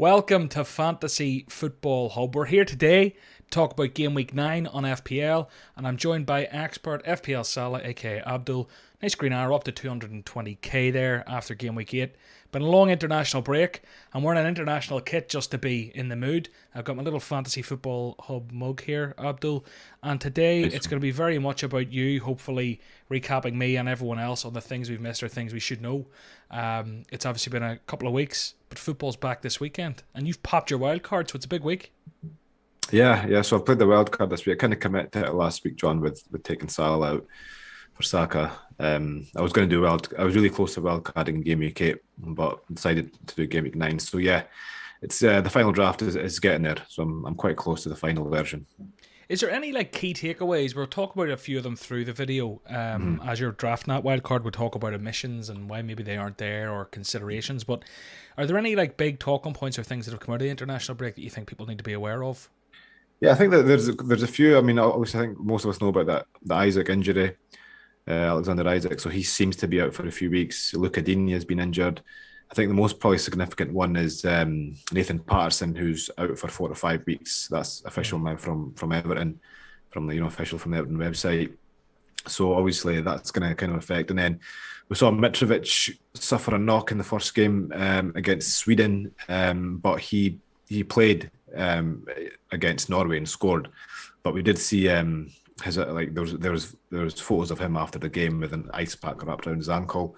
Welcome to Fantasy Football Hub. We're here today to talk about Game Week 9 on FPL, and I'm joined by expert FPL Salah, aka Abdul. Nice green arrow up to 220k there after Game Week 8. Been a long international break. I'm wearing an international kit just to be in the mood. I've got my little Fantasy Football Hub mug here, Abdul, and today it's going to be very much about you, hopefully recapping me and everyone else on the things we've missed or things we should know. It's obviously been a couple of weeks, but football's back this weekend, and you've popped your wild card, so it's a big week. Yeah. So I played the wild card this week. I kind of committed to it last week, John, with taking Salah out for Saka. I was going to do I was really close to wild carding in Game Week 8, but decided to do Game Week 9. So yeah, it's the final draft is getting there. So I'm quite close to the final version. Is there any key takeaways? We'll talk about a few of them through the video. As you're drafting that wildcard, we'll talk about omissions and why maybe they aren't there or considerations. But are there any big talking points or things that have come out of the international break that you think people need to be aware of? Yeah, I think that there's a few. I mean, obviously, I think most of us know about the Isaac injury, Alexander Isaac. So he seems to be out for a few weeks. Luca Digne has been injured. I think the most probably significant one is Nathan Patterson, who's out for 4 to 5 weeks. That's official now from Everton, from the official from the Everton website. So obviously that's going to kind of affect. And then we saw Mitrovic suffer a knock in the first game against Sweden, but he played against Norway and scored. But we did see his there was photos of him after the game with an ice pack wrapped around his ankle.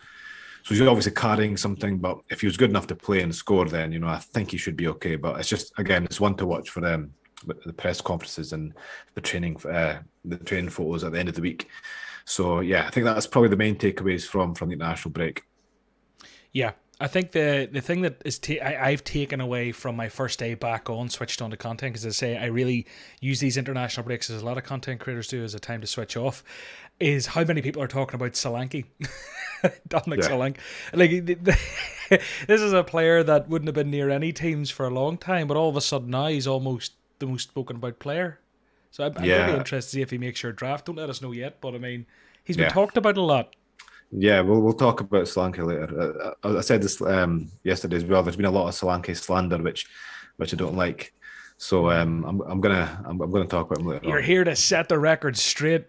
So he's obviously carrying something, but if he was good enough to play and score, then I think he should be okay. But it's just, again, it's one to watch for them, the press conferences and the training photos at the end of the week. So yeah, I think that's probably the main takeaways from the international break. Yeah, I think the thing that is I've taken away from my first day back on, switched on to content, because I say I really use these international breaks, as a lot of content creators do, as a time to switch off, is how many people are talking about Solanke. Dominic Solanke. This is a player that wouldn't have been near any teams for a long time, but all of a sudden now he's almost the most spoken about player. So I'm really interested to see if he makes your draft. Don't let us know yet, but I mean, he's been talked about a lot. Yeah, we'll talk about Solanke later. I said this yesterday as well. There's been a lot of Solanke slander, which I don't like. So I'm gonna talk about him later. You're here to set the record straight.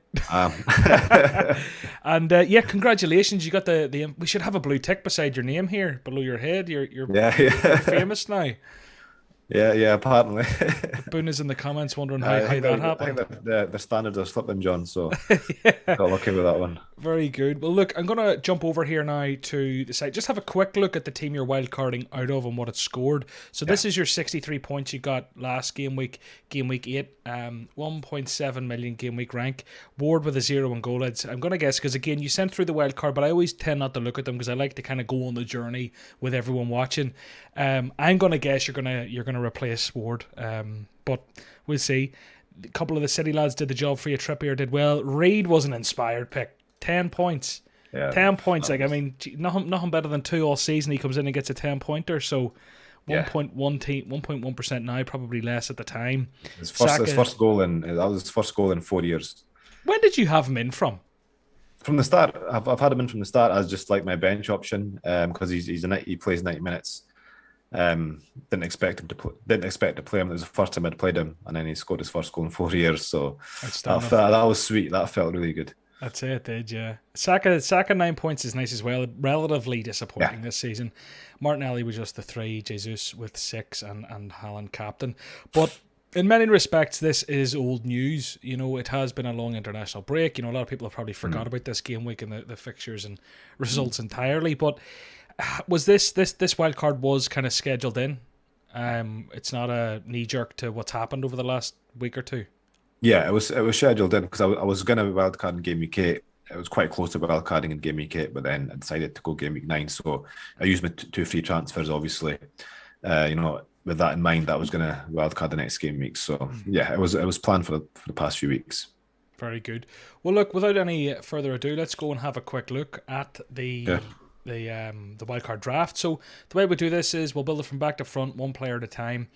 And congratulations! You got the. We should have a blue tick beside your name here, below your head. You're famous now. Yeah, apparently. Boone is in the comments wondering how that happened. I think the standards are slipping, John, so got lucky with that one. Very good. Well, look, I'm going to jump over here now to the site. Just have a quick look at the team you're wildcarding out of and what it scored. So this is your 63 points you got last game week 8, 1.7 million game week rank, board with a 0 in goal ads. I'm going to guess, because again, you sent through the wildcard, but I always tend not to look at them because I like to kind of go on the journey with everyone watching. I'm going to guess you're going to replace Ward, but we'll see. A couple of the City lads did the job for you. Trippier did well. Reid was an inspired pick. 10 points. Yeah, 10 points. Nothing better than 2 all season. He comes in and gets a 10-pointer. So 1.1% now, probably less at the time. His first goal in 4 years. When did you have him in from? From the start. I've had him in from the start as just like my bench option, because he plays 90 minutes. Didn't expect to play him. It was the first time I'd played him, and then he scored his first goal in 4 years. So that was sweet. That felt really good. I'd say it did, yeah. Saka 9 points is nice as well. Relatively disappointing this season. Martinelli was just the 3, Jesus with 6, and Haaland captain. But in many respects, this is old news. It has been a long international break. A lot of people have probably forgot about this game week and the fixtures and results entirely. But was this wild card was kind of scheduled in? It's not a knee jerk to what's happened over the last week or two. Yeah, it was scheduled in because I was going to wildcard in Game Week 8. It was quite close to wildcarding in Game Week 8, but then I decided to go Game Week 9. So I used my 2 free transfers, obviously. With that in mind, that I was going to wildcard the next game week. So yeah, it was planned for the past few weeks. Very good. Well, look, without any further ado, let's go and have a quick look at the wildcard draft. So the way we do this is we'll build it from back to front, one player at a time.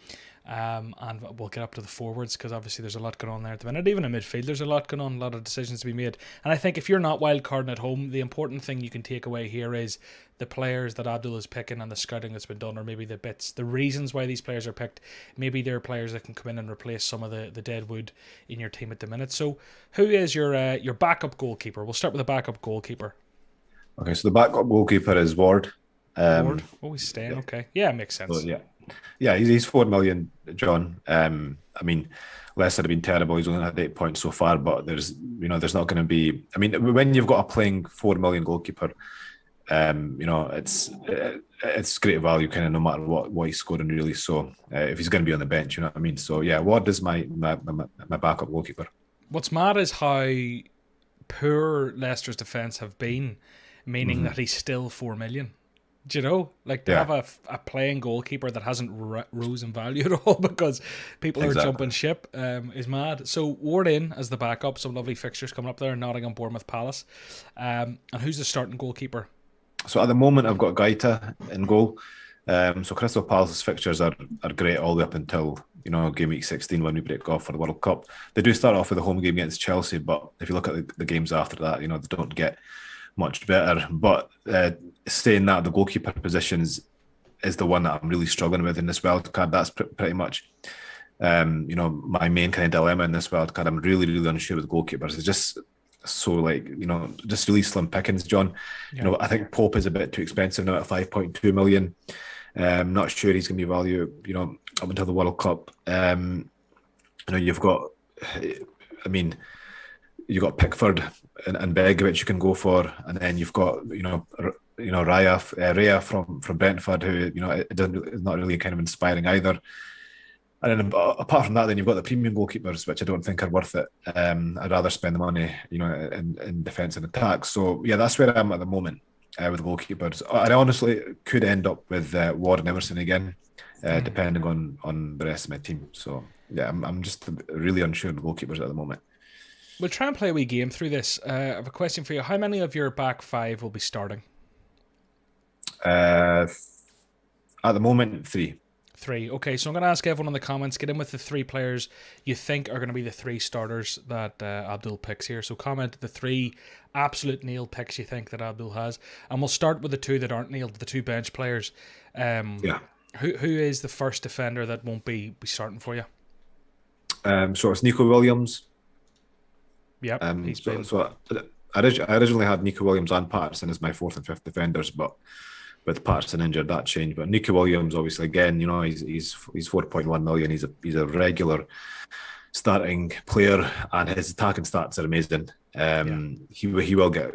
And we'll get up to the forwards because obviously there's a lot going on there at the minute. Even in midfield, there's a lot going on, a lot of decisions to be made. And I think if you're not wildcarding at home, the important thing you can take away here is the players that Abdul is picking and the scouting that's been done, or maybe the reasons why these players are picked. Maybe they're players that can come in and replace some of the dead wood in your team at the minute. So who is your backup goalkeeper? We'll start with the backup goalkeeper. Okay, so the backup goalkeeper is Ward. Ward? Oh, he's staying. Yeah. Okay. Yeah, makes sense. So, yeah, he's 4 million, John. I mean, Leicester have been terrible. He's only had 8 points so far, but there's not going to be. I mean, when you've got a playing 4 million goalkeeper, it's great value, kind of no matter what he's scoring really. So if he's going to be on the bench, you know what I mean. So yeah, Ward is my backup goalkeeper. What's mad is how poor Leicester's defence have been, meaning that he's still 4 million. Do you know, like to have a playing goalkeeper that hasn't rose in value at all because people are jumping ship is mad. So Ward in as the backup. Some lovely fixtures coming up there: Nottingham, Bournemouth, Palace. And who's the starting goalkeeper? So at the moment, I've got Gaita in goal. So Crystal Palace's fixtures are great all the way up until game week 16 when we break off for the World Cup. They do start off with a home game against Chelsea, but if you look at the games after that, they don't get much better. But saying that, the goalkeeper positions is the one that I'm really struggling with in this wild card. That's pretty much my main kind of dilemma in this wild card. I'm really, really unsure with goalkeepers. It's just so just really slim pickings, John. Yeah. I think Pope is a bit too expensive now at 5.2 million. Not sure he's going to be value, up until the World Cup. You've got Pickford and Begovic you can go for, and then you've got Raya from Brentford, who is not really kind of inspiring either. And then apart from that, then you've got the premium goalkeepers, which I don't think are worth it. I'd rather spend the money, in defence and attack. So yeah, that's where I am at the moment with goalkeepers. I honestly could end up with Ward and Emerson again, depending on the rest of my team. So yeah, I'm just really unsure of goalkeepers at the moment. We'll try and play a wee game through this. I have a question for you. How many of your back five will be starting? At the moment, 3. 3. Okay, so I'm going to ask everyone in the comments, get in with the 3 players you think are going to be the 3 starters that Abdul picks here. So comment the 3 absolute nail picks you think that Abdul has. And we'll start with the 2 that aren't nailed, the 2 bench players. Who is the first defender that won't be starting for you? So it's Nico Williams. Yep. I originally had Nico Williams and Patterson as my 4th and 5th defenders, but with Patterson injured, that changed. But Nico Williams, obviously, again, he's 4.1 million. He's a regular starting player, and his attacking stats are amazing. He will get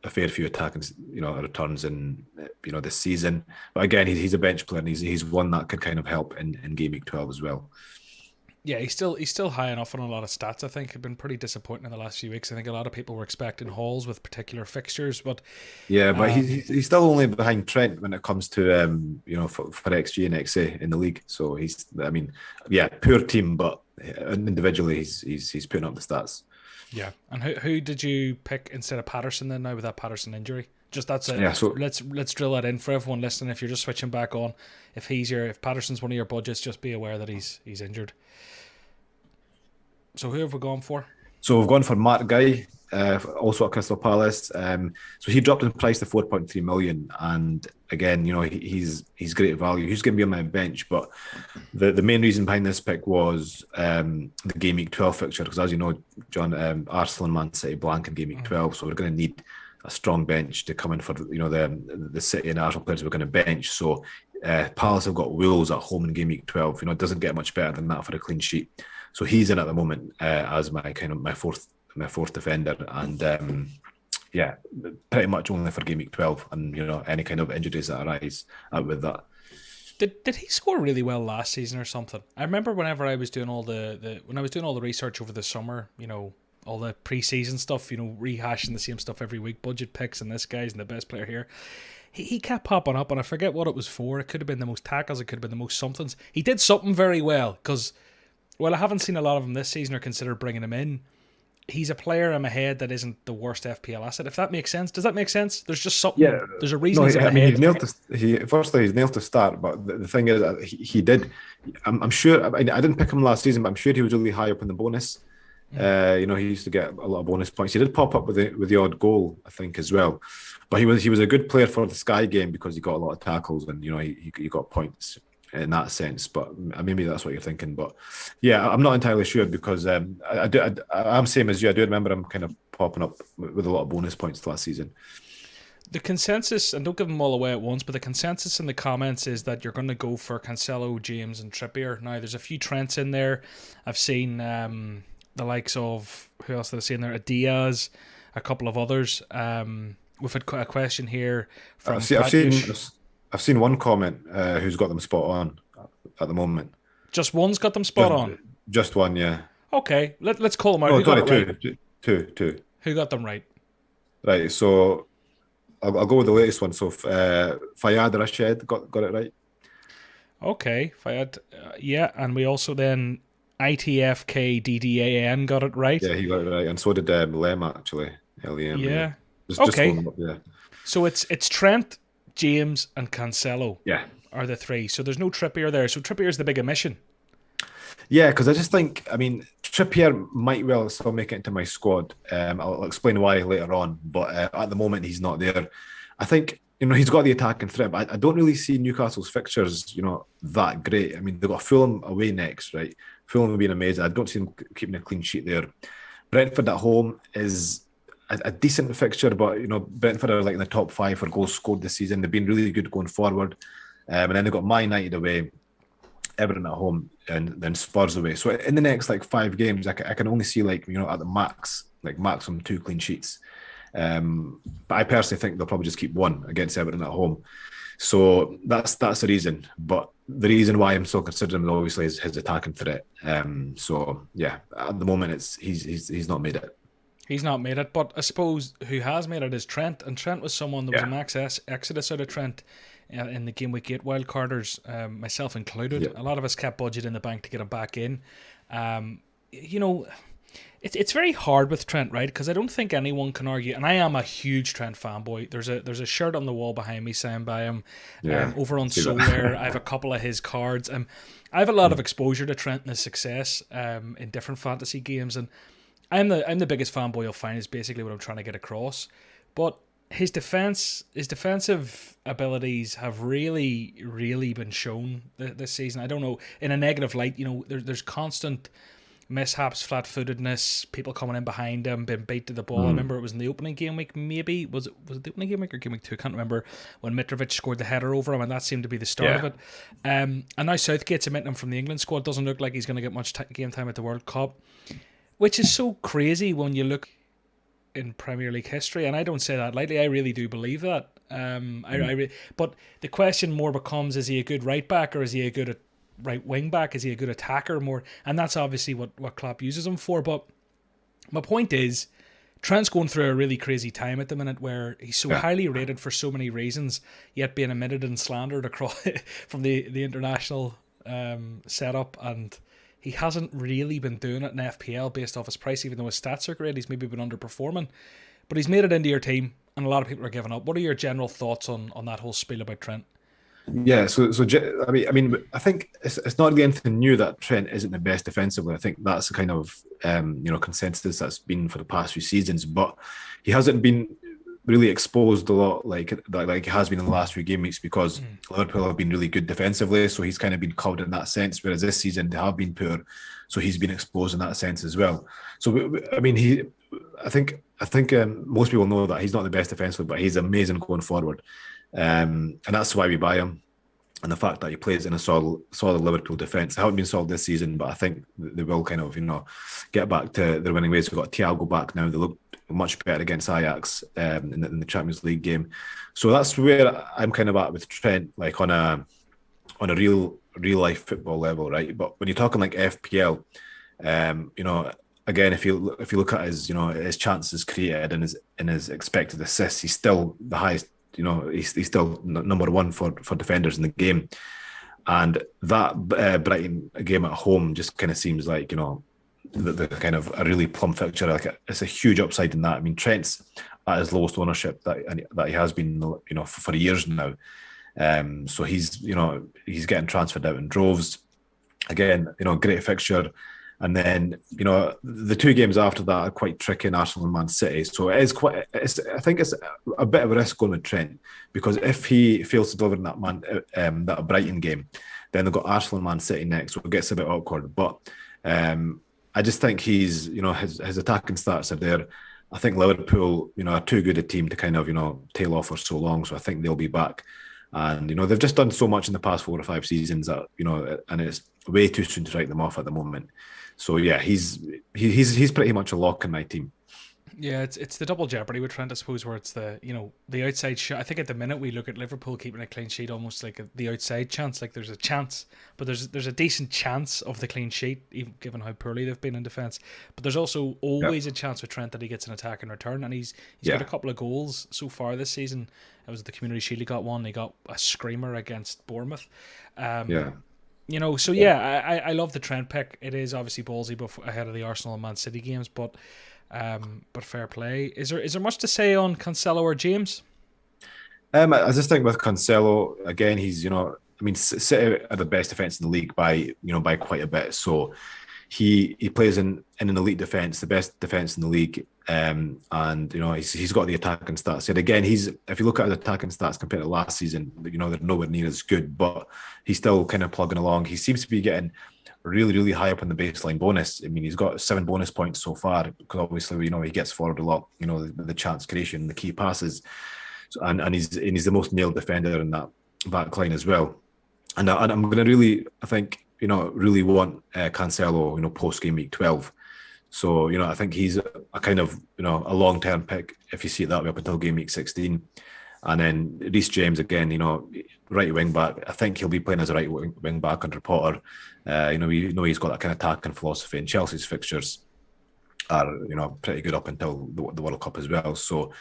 a fair few attacking returns in this season. But again, he's a bench player, and he's one that could kind of help in game week 12 as well. Yeah, he's still high enough on a lot of stats. I think have been pretty disappointing in the last few weeks. I think a lot of people were expecting hauls with particular fixtures, but but he's still only behind Trent when it comes to for XG and XA in the league. So poor team, but individually he's putting up the stats. Yeah, and who did you pick instead of Patterson then? Now with that Patterson injury, just that's it. Yeah, so let's drill that in for everyone listening. If you're just switching back on, if Patterson's one of your budgets, just be aware that he's injured. So who have we gone for? So we've gone for Matt Guy, also at Crystal Palace. So he dropped in price to 4.3 million, and again, he's great value. He's going to be on my bench, but the main reason behind this pick was the game week 12 fixture, because as you know, John, Arsenal and Man City blank in game week 12, so we're going to need a strong bench to come in for the City and Arsenal players we're going to bench. So Palace have got Wolves at home in game week 12. It doesn't get much better than that for a clean sheet. So he's in at the moment as my fourth defender, and pretty much only for game week 12, and any kind of injuries that arise with that. Did he score really well last season or something? I remember whenever I was doing all the research over the summer, all the pre-season stuff, rehashing the same stuff every week, budget picks, and this guy's the best player here. He kept popping up, and I forget what it was for. It could have been the most tackles, it could have been the most somethings. He did something very well, because I haven't seen a lot of him this season or considered bringing him in. he's a player in my head that isn't the worst FPL asset. If that makes sense, does that make sense? There's just something. Yeah, There's a reason no, he's in I my mean head. he's nailed to start, but the thing is, he did. I'm sure. I mean, I didn't pick him last season, but I'm sure he was really high up in the bonus. You know, he used to get a lot of bonus points. He did pop up with the odd goal, I think, as well. But he was a good player for the Sky game because he got a lot of tackles and you know he got points in that sense. But maybe that's what you're thinking. But yeah, I'm not entirely sure because I'm same as you. I do remember him kind of popping up with a lot of bonus points last season. The consensus, and don't give them all away at once, but the consensus in the comments is that you're going to go for Cancelo, James, and Trippier. Now, there's a few Trents in there. I've seen the likes of, who else did I see in there? A Diaz, a couple of others. We've had a question here from I've seen one comment who's got them spot on at the moment. Just one's got them spot on? Just one, yeah. Okay, let's call them out. No, Who got it sorry, right? two. Who got them right? Right, so I'll go with the latest one. So Fayyad Rashid got it right. Okay, Fayyad. Yeah, and we also then ITFKDDAN got it right. Yeah, he got it right, and so did Lem actually. Lem. Yeah. Just okay. up, yeah. So it's Trent, James, and Cancelo. Yeah. Are the three. So there's no Trippier there. So Trippier's the big omission. Yeah, because I just think, I mean, Trippier might well still make it into my squad. I'll explain why later on, but at the moment he's not there. I think, you know, he's got the attacking threat, but I don't really see Newcastle's fixtures, you know, that great. I mean, they've got Fulham away next, right? Fulham have been amazing. I don't see them keeping a clean sheet there. Brentford at home is a decent fixture, but, you know, Brentford are like in the top 5 for goals scored this season. They've been really good going forward. And then they've got Man United away, Everton at home, and then Spurs away. So in the next like 5 games, I can only see like, you know, at the max, like maximum 2 clean sheets. But I personally think they'll probably just keep 1 against Everton at home. So that's the reason. But the reason why I'm still considering him obviously is his attacking threat. So yeah, at the moment he's not made it. He's not made it, but I suppose who has made it is Trent, and Trent was someone that was a max exodus out of Trent in the Gameweek 8 wildcarders, myself included. Yep. A lot of us kept budget in the bank to get him back in. You know, it's very hard with Trent, right? Because I don't think anyone can argue, and I am a huge Trent fanboy. There's a shirt on the wall behind me signed by him. Over on Solar, I have a couple of his cards. I have a lot of exposure to Trent and his success in different fantasy games, and I'm the biggest fanboy you'll find is basically what I'm trying to get across. But his defensive abilities have really, really been shown this season. I don't know, in a negative light, you know, there's constant mishaps, flat-footedness, people coming in behind him, being beat to the ball. I remember it was in the opening game week, maybe. Was it the opening game week or game week 2? I can't remember, when Mitrovic scored the header over him, and that seemed to be the start of it. And now Southgate's omitting him from the England squad. Doesn't look like he's going to get much game time at the World Cup, which is so crazy when you look in Premier League history, and I don't say that lightly. I really do believe that. But the question more becomes: is he a good right back, or is he a good right wing back? Is he a good attacker more? And that's obviously what Klopp uses him for. But my point is, Trent's going through a really crazy time at the minute, where he's so highly rated for so many reasons, yet being omitted and slandered across from the international setup, and he hasn't really been doing it in FPL based off his price, even though his stats are great. He's maybe been underperforming, but he's made it into your team, and a lot of people are giving up. What are your general thoughts on that whole spiel about Trent? Yeah, so I mean, I think it's not really anything new that Trent isn't the best defensively. I think that's the kind of consensus that's been for the past few seasons, but he hasn't been really exposed a lot like he has been in the last few game weeks because Liverpool have been really good defensively, so he's kind of been covered in that sense, whereas this season they have been poor, so he's been exposed in that sense as well. So I mean, I think most people know that he's not the best defensively, but he's amazing going forward, and that's why we buy him. And the fact that he plays in a solid Liverpool defence. They haven't been solid this season, but I think they will kind of, get back to their winning ways. We've got Thiago back now. They look much better against Ajax in the Champions League game. So that's where I'm kind of at with Trent, like on a real life football level, right? But when you're talking like FPL, again, if you look at his chances created and his expected assists, he's still the highest. He's still number 1 for defenders in the game, and that Brighton game at home just kind of seems like the kind of a really plumb fixture. Like it's a huge upside in that. I mean, Trent's at his lowest ownership that he has been, for years now. So he's getting transferred out in droves. Again, great fixture. And then, the two games after that are quite tricky in Arsenal and Man City. So I think it's a bit of a risk going with Trent, because if he fails to deliver in that Brighton game, then they've got Arsenal and Man City next, so it gets a bit awkward. But I just think he's, his attacking stats are there. I think Liverpool, are too good a team to kind of, tail off for so long. So I think they'll be back. And, they've just done so much in the past 4 or 5 seasons that, and it's way too soon to write them off at the moment. So yeah, he's pretty much a lock in my team. Yeah, it's the double jeopardy with Trent, I suppose, where it's the outside shot. I think at the minute we look at Liverpool keeping a clean sheet almost like the outside chance. Like there's a chance, but there's a decent chance of the clean sheet, even given how poorly they've been in defence. But there's also always a chance with Trent that he gets an attack in return, and he's got a couple of goals so far this season. It was the Community Shield, he got one. He got a screamer against Bournemouth. I love the Trent pick. It is obviously ballsy ahead of the Arsenal and Man City games, but fair play. Is there much to say on Cancelo or James? I just think with Cancelo, again, he's City are the best defence in the league by quite a bit. So he plays in an elite defence, the best defence in the league, and he's got the attacking stats. And again, if you look at his attacking stats compared to last season, they're nowhere near as good, but he's still kind of plugging along. He seems to be getting really, really high up in the baseline bonus. I mean, he's got 7 bonus points so far, because obviously he gets forward a lot. The chance creation, the key passes, and he's the most nailed defender in that back line as well. And I'm going to really, I think, really want Cancelo, post game week 12. So, I think he's a kind of, a long-term pick, if you see it that way, up until game week 16. And then Reece James, again, right wing back. I think he'll be playing as a right wing back under Potter. He's got that kind of attacking philosophy, and Chelsea's fixtures are, pretty good up until the World Cup as well. So,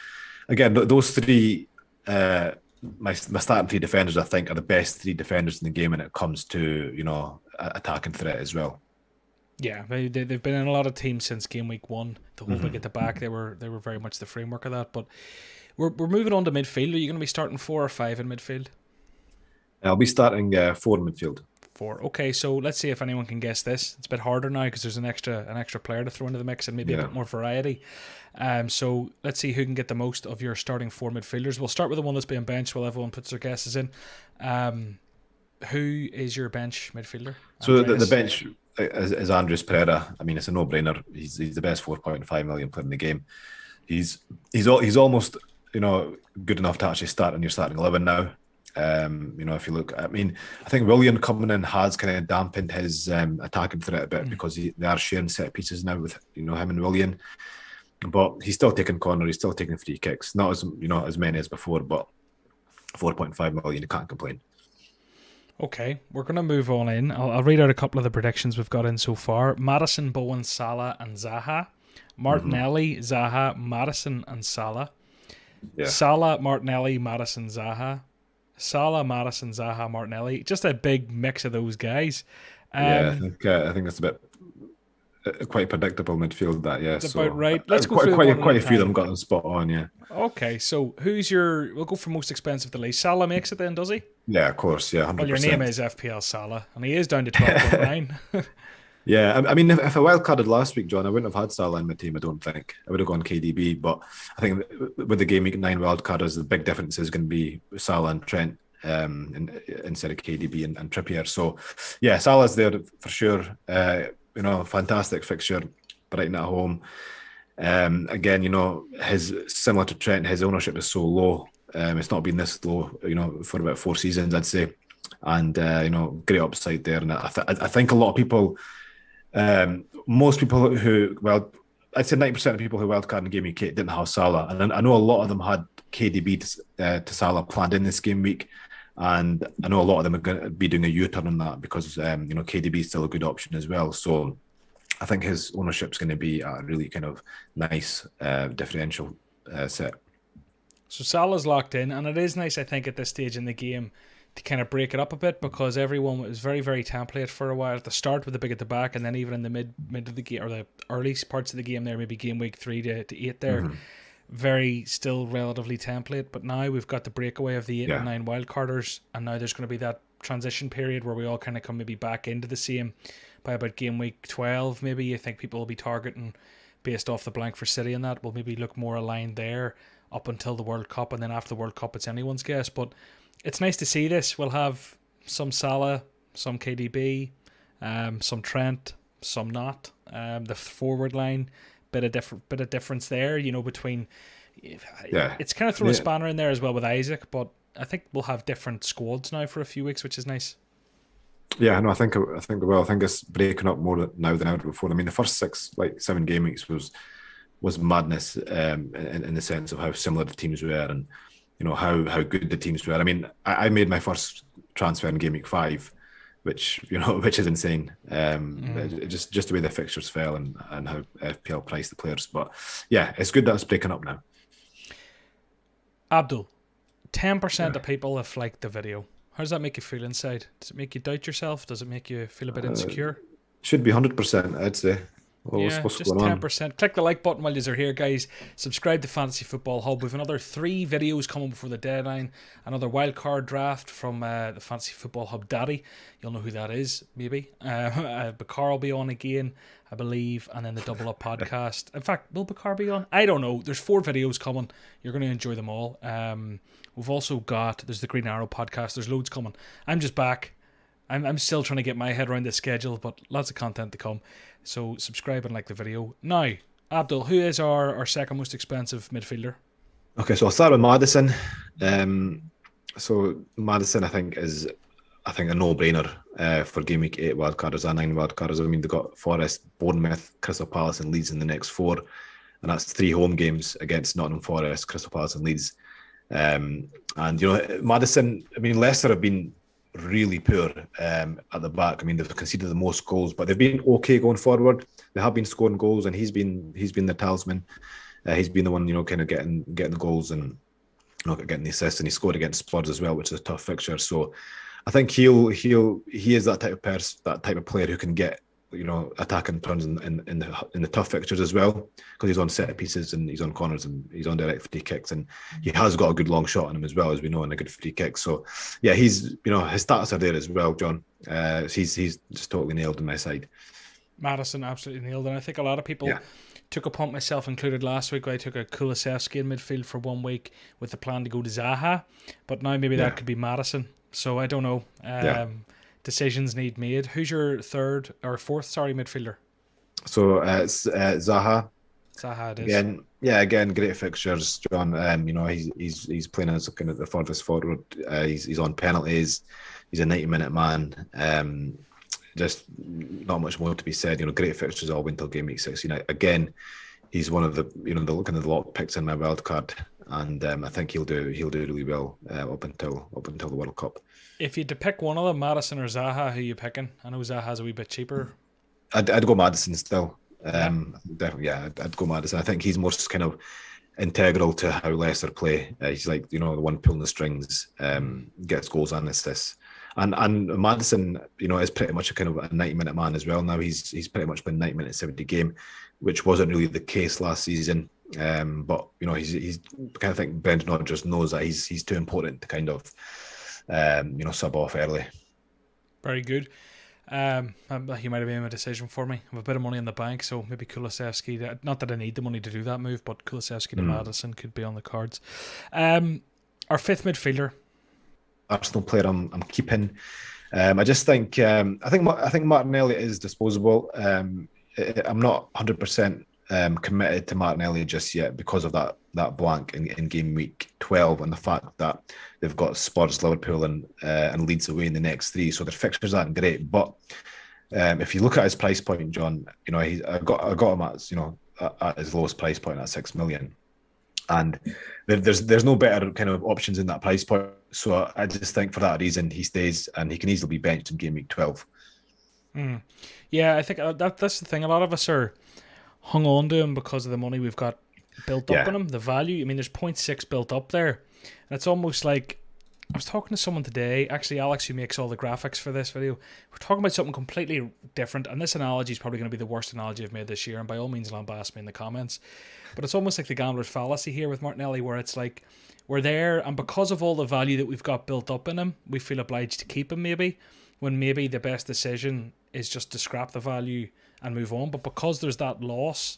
again, those three, my starting 3 defenders, I think, are the best 3 defenders in the game when it comes to, attacking threat as well. Yeah, they've been in a lot of teams since game week 1. The whole big at the back, they were very much the framework of that. But we're moving on to midfield. Are you going to be starting 4 or 5 in midfield? I'll be starting 4 in midfield. 4. Okay, so let's see if anyone can guess this. It's a bit harder now because there's an extra player to throw into the mix and maybe a bit more variety. So let's see who can get the most of your starting 4 midfielders. We'll start with the one that's being benched while everyone puts their guesses in. Who is your bench midfielder? So the bench is Andres Pereira. I mean, it's a no-brainer. He's the best 4.5 million player in the game. He's almost good enough to actually start in your starting 11 now. If you look, I think Willian coming in has kind of dampened his attacking threat a bit, because they are sharing set pieces now with him and Willian. But he's still taking corners, he's still taking free kicks, not as many as before, but 4.5 million, you can't complain. Okay, we're going to move on in. I'll read out a couple of the predictions we've got in so far. Maddison, Bowen, Salah and Zaha. Martinelli, Zaha, Maddison and Salah. Yeah. Salah, Martinelli, Maddison, Zaha. Salah, Maddison, Zaha, Martinelli. Just a big mix of those guys. I think that's a bit quite predictable midfield. That That's about right. Let's go through quite a few of them got them spot on. Yeah. Okay, so we'll go for most expensive to least. Salah makes it then, does he? Yeah, of course. Yeah, 100%. Well, your name is FPL Salah, and he is down to 12.9. Yeah, I mean, if I wildcarded last week, John, I wouldn't have had Salah in my team, I don't think. I would have gone KDB, but I think with the Game Week 9 wildcarders, the big difference is going to be Salah and Trent instead of KDB and Trippier. So, yeah, Salah's there for sure. Fantastic fixture, Brighton at home. Again, similar to Trent, his ownership is so low. It's not been this low, for about 4 seasons, I'd say. And, great upside there. And I think a lot of people... most people I'd say 90% of people who wildcard in Game Week 8 didn't have Salah, and I know a lot of them had KDB to Salah planned in this game week, and I know a lot of them are going to be doing a U-turn on that because KDB is still a good option as well. So I think his ownership's going to be a really kind of nice differential set. So Salah's locked in, and it is nice, I think, at this stage in the game to kind of break it up a bit, because everyone was very, very template for a while at the start with the big at the back, and then even in the mid of the game, or the early parts of the game there, maybe game week 3 to 8 there, very still relatively template. But now we've got the breakaway of the 8 and 9 wildcarders, and now there's going to be that transition period where we all kind of come maybe back into the same by about game week 12. Maybe you think people will be targeting based off the blank for City, and that will maybe look more aligned there up until the World Cup, and then after the World Cup it's anyone's guess. But it's nice to see this. We'll have some Salah, some KDB, some Trent, some not. The forward line, bit of difference there, you know, between. It's kind of thrown a spanner in there as well with Isaac, but I think we'll have different squads now for a few weeks, which is nice. Yeah, no, I think it's breaking up more now than ever before. I mean, the first 7 game weeks was madness in the sense of how similar the teams were, and you know how good the teams were. I mean, I made my first transfer in game week 5, which is insane. Just the way the fixtures fell and how FPL priced the players. But yeah, it's good that it's breaking up now. Abdul, 10% of people have liked the video. How does that make you feel inside? Does it make you doubt yourself? Does it make you feel a bit insecure? Should be 100%, I'd say. Just 10%. Click the like button while you're here, guys. Subscribe to Fantasy Football Hub. We've another 3 videos coming before the deadline. Another wildcard draft from the Fantasy Football Hub daddy. You'll know who that is, maybe. Bakar will be on again, I believe, and then the Double Up podcast. In fact, will Bakar be on? I don't know. There's 4 videos coming. You're going to enjoy them all. We've also got, there's the Green Arrow podcast. There's loads coming. I'm just back. I'm still trying to get my head around this schedule, but lots of content to come. So subscribe and like the video. Now, Abdul, who is our second most expensive midfielder? Okay, so I'll start with Maddison. So Maddison, I think, is a no-brainer for game week 8 wildcarders and 9 wildcarders. I mean, they've got Forest, Bournemouth, Crystal Palace and Leeds in the next 4. And that's 3 home games against Nottingham Forest, Crystal Palace and Leeds. And, you know, Maddison, I mean, Leicester have been really poor at the back. I mean, they've conceded the most goals, but they've been okay going forward. They have been scoring goals, and he's been the talisman. He's been the one, you know, kind of getting the goals and, you know, getting the assists, and he scored against Spurs as well, which is a tough fixture. So I think he is that type of player who can get, you know, attacking turns in the tough fixtures as well, because he's on set pieces and he's on corners and he's on direct free kicks, and he has got a good long shot on him as well, as we know, and a good free kick. So yeah, he's, you know, his stats are there as well, John. He's just totally nailed on my side. Maddison absolutely nailed, and I think a lot of people took a punt, myself included, last week. I took a Kulusevski in midfield for 1 week with the plan to go to Zaha, but now maybe that could be Maddison. So I don't know. Decisions need made. Who's your third or fourth, midfielder? So it's Zaha. Zaha it is. Again, great fixtures, John. You know, he's playing as kind of the furthest forward. He's on penalties. He's a 90-minute man. Just not much more to be said. You know, great fixtures all until game week 16. Again, he's one of the, you know, the kind of the lock picks in my wild card, and I think he'll do really well up until the World Cup. If you had to pick one of them, Maddison or Zaha, who are you picking? I know Zaha's a wee bit cheaper. I'd go Maddison still. Definitely, I'd go Maddison. I think he's more kind of integral to how Leicester play. He's like, you know, the one pulling the strings, gets goals and assists. And Maddison, you know, is pretty much a kind of a 90-minute man as well. Now he's pretty much been 90 minutes every game, which wasn't really the case last season. But you know, he's kind of think Brendan Rodgers knows that he's too important to kind of you know, sub off early. Very good. You might have made a decision for me. I have a bit of money in the bank, so maybe Kulusevski. Not that I need the money to do that move, but Kulusevski to Maddison could be on the cards. Our fifth midfielder, Arsenal player, I'm keeping. I just think I think Martinelli is disposable. I'm not 100% committed to Martinelli just yet because of that blank in game week 12 and the fact that they've got Spurs, Liverpool and Leeds away in the next 3, so their fixtures aren't great. But if you look at his price point, John, you know, I got him at, you know, at his lowest price point at 6 million, and there's no better kind of options in that price point. So I just think for that reason he stays, and he can easily be benched in game week 12. Yeah, I think that's the thing. A lot of us are hung on to him because of the money we've got built up in him, the value. I mean, there's 0.6 built up there, and it's almost like I was talking to someone today, actually Alex, who makes all the graphics for this video. We're talking about something completely different, and this analogy is probably going to be the worst analogy I've made this year, and by all means lambast me in the comments. But it's almost like the gambler's fallacy here with Martinelli, where it's like we're there, and because of all the value that we've got built up in him, we feel obliged to keep him maybe, when maybe the best decision is just to scrap the value and move on. But because there's that loss,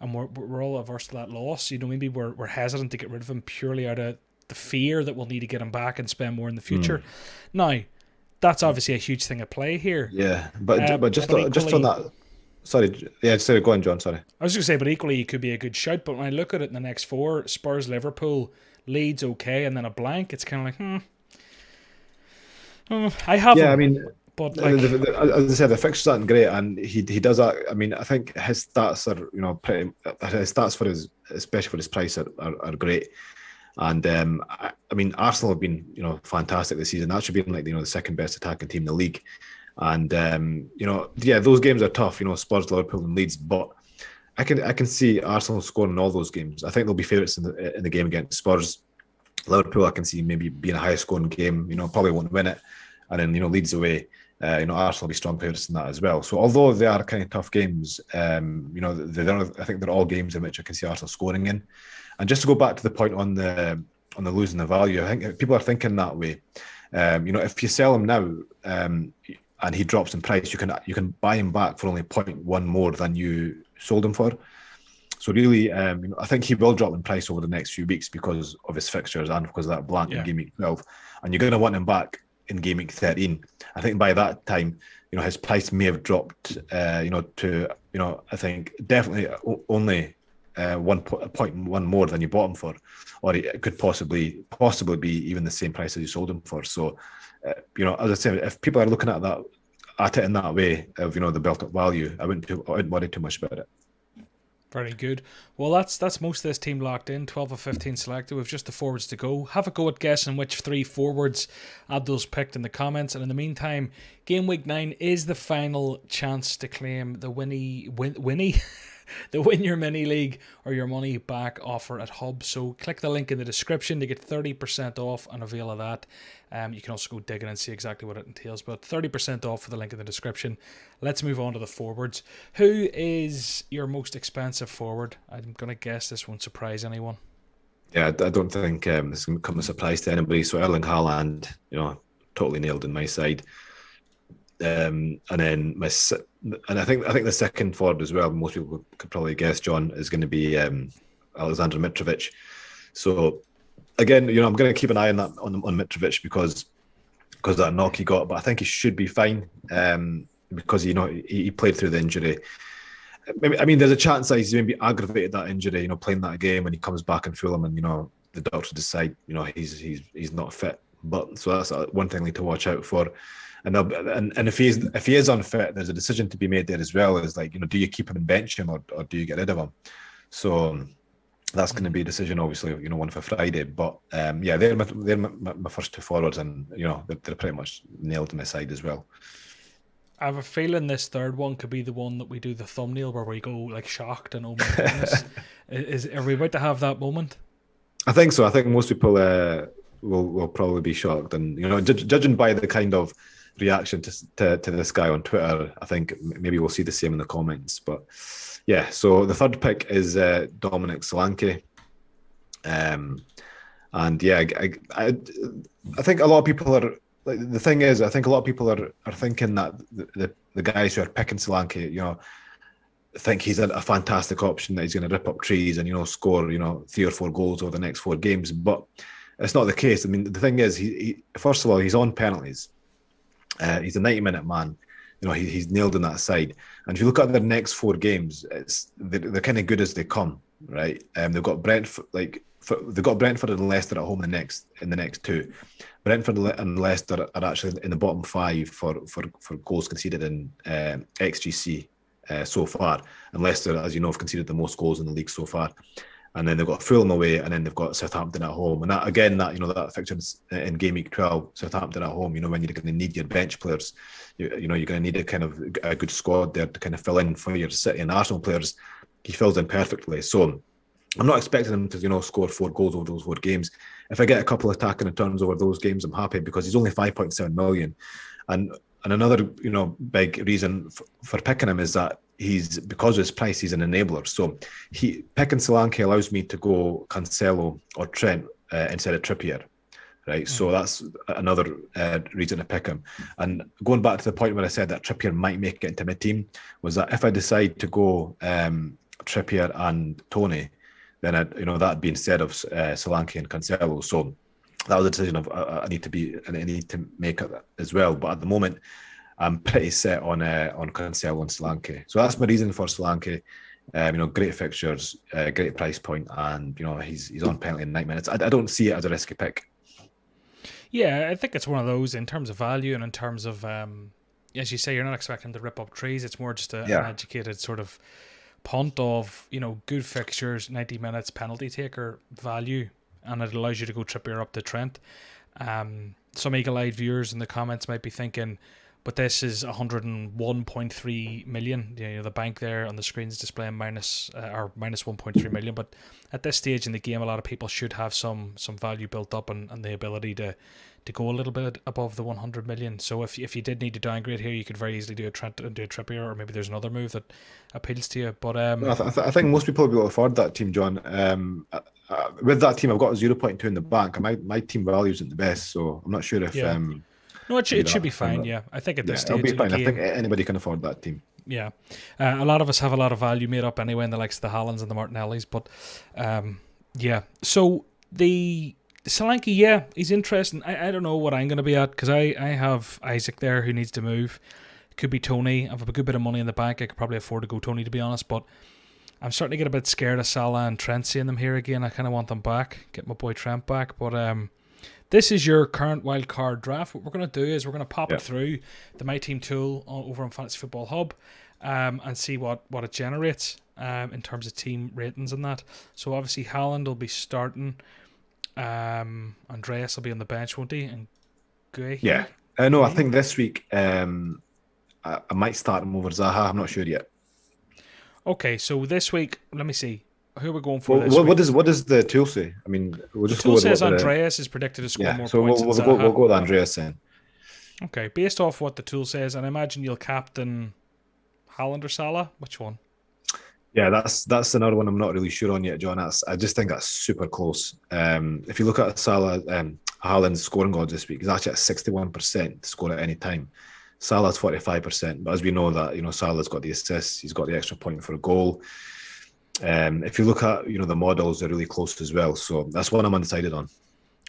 and we're all averse to that loss, maybe we're hesitant to get rid of him purely out of the fear that we'll need to get him back and spend more in the future. Now, that's obviously a huge thing at play here. Yeah, but just on that. Sorry, sorry, go on, John. Sorry, I was going to say, but equally, it could be a good shout. But when I look at it in the next four, Spurs, Liverpool, Leeds, okay, and then a blank, it's kind of like, I have. Yeah, him, I mean, but like, as I said, the fixtures aren't great, and he does that. I mean, I think his stats are pretty. His stats for especially for his price are great. And I mean, Arsenal have been fantastic this season. That should be like the second best attacking team in the league. And those games are tough. Spurs, Liverpool, and Leeds. But I can see Arsenal scoring in all those games. I think they'll be favourites in the game against Spurs. Liverpool, I can see maybe being a high scoring game. Probably won't win it. And then Leeds away. Arsenal will be strong favourites in that as well. So although they are kind of tough games, I think they're all games in which I can see Arsenal scoring in. And just to go back to the point on the losing the value, I think people are thinking that way. If you sell him now and he drops in price, you can buy him back for only 0.1 more than you sold him for. So really, I think he will drop in price over the next few weeks because of his fixtures and because of that blank in Game Week 12. And you're going to want him back in Game Week 13. I think by that time, his price may have dropped, to I think definitely only 1.1 more than you bought him for, or it could possibly be even the same price as you sold him for. So, as I said, if people are looking at it in that way of the built-up value, I wouldn't worry too much about it. Very good. Well, that's most of this team locked in. 12 of 15 selected. We've just the forwards to go. Have a go at guessing which three forwards. Add those picked in the comments. And in the meantime, Game Week 9 is the final chance to claim the the Win Your Mini League or your money back offer at Hub. So click the link in the description to get 30% off and avail of that. You can also go digging and see exactly what it entails, but 30% off for the link in the description. Let's move on to the forwards. Who is your most expensive forward? I'm going to guess this won't surprise anyone. Yeah, I don't think this is going to come as a surprise to anybody. So Erling Haaland, totally nailed in my side. And then I think the second forward as well, most people could probably guess, John, is going to be Alexander Mitrovic. So again, I'm going to keep an eye on that on Mitrovic because that knock he got, but I think he should be fine because he played through the injury. I mean, there's a chance that he's maybe aggravated that injury, playing that game when he comes back and Fulham, and the doctors decide he's not fit. But so that's one thing to watch out for. And if he is unfit, there's a decision to be made there as well. Is like, do you keep him and bench him or do you get rid of him? So that's going to be a decision, obviously, one for Friday. But they're my first two forwards, and they're pretty much nailed to my side as well. I have a feeling this third one could be the one that we do the thumbnail where we go like shocked and oh my goodness. Are we about to have that moment? I think so. I think most people will probably be shocked, and judging by the kind of reaction to this guy on Twitter, I think maybe we'll see the same in the comments. But yeah, so the third pick is Dominic Solanke, and yeah, I think a lot of people are. Like, the thing is, I think a lot of people are thinking that the guys who are picking Solanke, think he's a fantastic option, that he's going to rip up trees and score 3 or 4 goals over the next 4 games. But it's not the case. I mean, the thing is, he first of all, he's on penalties. He's a 90-minute man. He's nailed in that side. And if you look at their next 4 games, they're kind of good as they come, right? They've got Brentford, they've got Brentford and Leicester at home in the next 2. Brentford and Leicester are actually in the bottom 5 for goals conceded in XGC so far. And Leicester, as you know, have conceded the most goals in the league so far. And then they've got Fulham away, and then they've got Southampton at home. And that again, that fixture in Game Week 12, Southampton at home. When you're going to need your bench players, you're going to need a good squad there to kind of fill in for your City and Arsenal players. He fills in perfectly. So I'm not expecting him to, score 4 goals over those 4 games. If I get a couple of attacking returns over those games, I'm happy because he's only 5.7 million. And another, big reason for picking him is that because of his price, he's an enabler. So picking Solanke allows me to go Cancelo or Trent instead of Trippier. Right, so that's another reason to pick him. And going back to the point where I said that Trippier might make it into my team, was that if I decide to go Trippier and Tony, then that'd be instead of Solanke and Cancelo. So that was a decision I need to make as well. But at the moment, I'm pretty set on Cancelo and Solanke. So that's my reason for Solanke. Great fixtures, great price point, and he's on penalty in 90 minutes. I don't see it as a risky pick. Yeah, I think it's one of those in terms of value and in terms of, as you say, you're not expecting to rip up trees. It's more just an educated sort of punt of, good fixtures, 90 minutes, penalty taker value, and it allows you to go Trippier up to Trent. Some eagle-eyed viewers in the comments might be thinking, but this is 101.3 million. The bank there on the screen is displaying minus 1.3 million. But at this stage in the game, a lot of people should have some value built up and the ability to go a little bit above the 100 million. So if you did need to downgrade here, you could very easily do a Trent and do a Trippier, or maybe there's another move that appeals to you. But I think most people will be able to afford that team, John. With that team, I've got a 0.2 in the bank. My team value isn't the best, so I'm not sure if. No, it should be fine. Yeah, I think at this stage, it'll be fine. I think anybody can afford that team. Yeah, a lot of us have a lot of value made up anyway in the likes of the Haalands and the Martinellis. But so the Solanke, he's interesting. I don't know what I'm going to be at because I have Isaac there who needs to move. Could be Tony. I have a good bit of money in the bank. I could probably afford to go Tony, to be honest. But I'm starting to get a bit scared of Salah and Trent seeing them here again. I kind of want them back. Get my boy Trent back. But this is your current wildcard draft. What we're going to do is we're going to pop it through the My Team tool over on Fantasy Football Hub and see what it generates in terms of team ratings and that. So obviously Haaland will be starting. Andreas will be on the bench, won't he? And Guehi? Yeah. No, I think this week I might start him over Zaha. I'm not sure yet. Okay, so this week, let me see. Who are we going for this week? What does the tool say? I mean, we'll just the tool says Andreas is predicted to score more points than Zaha. We'll go with Andreas then. Okay, based off what the tool says, and I imagine you'll captain Haaland or Salah. Which one? Yeah, that's another one I'm not really sure on yet, John. I just think that's super close. If you look at Salah, Haaland's scoring odds this week, he's actually at 61% to score at any time. Salah's 45%, but as we know that Salah's got the assists, he's got the extra point for a goal. If you look at the models, they're really close as well. So that's one I'm undecided on.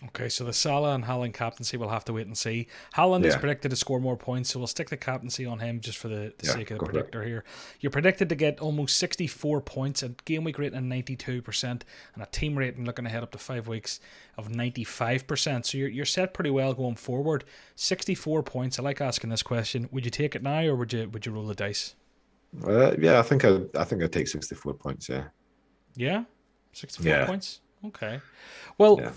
Okay, so the Salah and Haaland captaincy, we'll have to wait and see. Haaland is predicted to score more points, so we'll stick the captaincy on him just for the sake of the predictor here. You're predicted to get almost 64 points, a game week rating of 92%, and a team rating looking ahead up to 5 weeks of 95%. So you're set pretty well going forward. 64 points. I like asking this question. Would you take it now, or would you roll the dice? I think I'd take 64 points. Yeah, 64 points. Okay. Well. Yeah.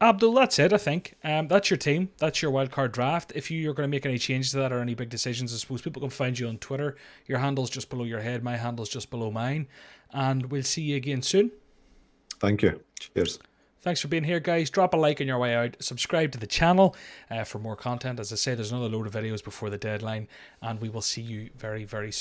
Abdul, that's it, I think. That's your team. That's your wildcard draft. If you're going to make any changes to that or any big decisions, I suppose people can find you on Twitter. Your handle's just below your head. My handle's just below mine. And we'll see you again soon. Thank you. Cheers. Thanks for being here, guys. Drop a like on your way out. Subscribe to the channel for more content. As I say, there's another load of videos before the deadline. And we will see you very, very soon.